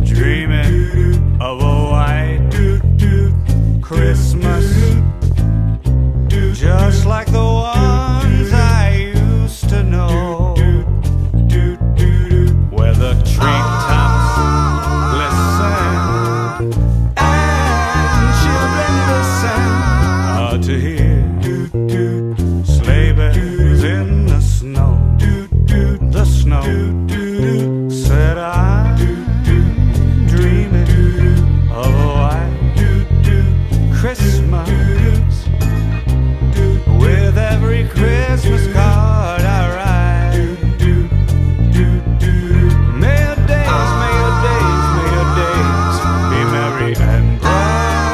dreaming of a white Christmas, just like the ones I used to know, where the treetops glisten and children listen to hear sleigh bells in the snow. The snow said I'm dreaming of a white Christmas, with every Christmas card I write. May your days, may your days, may your days be merry and bright,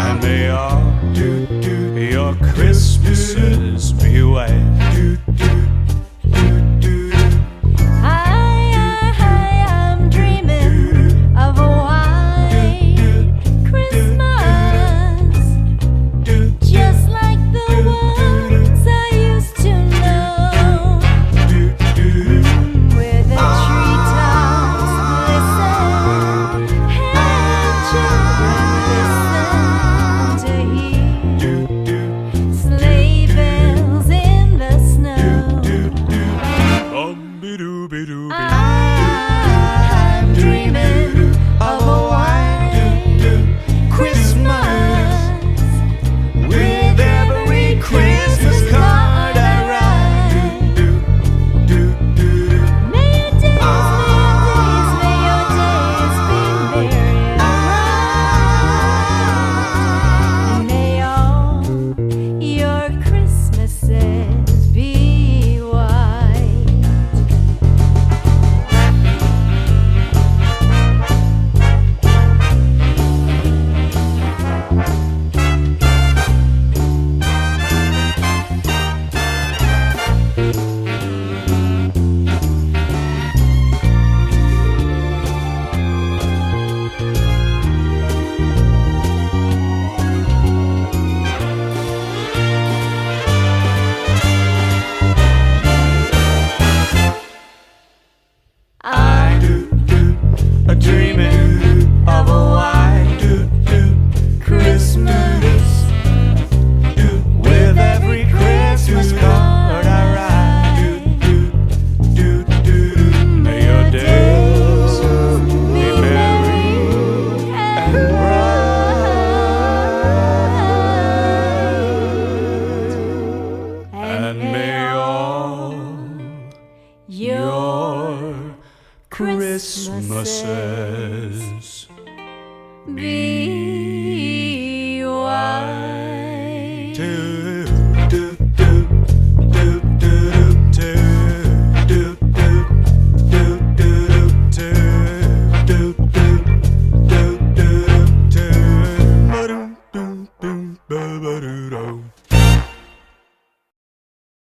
and may all your Christmases be white. I'm dreaming of a white Christmas, just like the ones I used to know, where the treetops glisten and children listen to hear sleigh bells in the snow. I'm dreaming of a white Christmas, with every Christmas card I write. May your days, may your days be merry and bright, and may all your Christmases be white. I'm dreaming of a white Christmas, with every Christmas card I write. May your days be merry and bright, and may all your Christmases be white.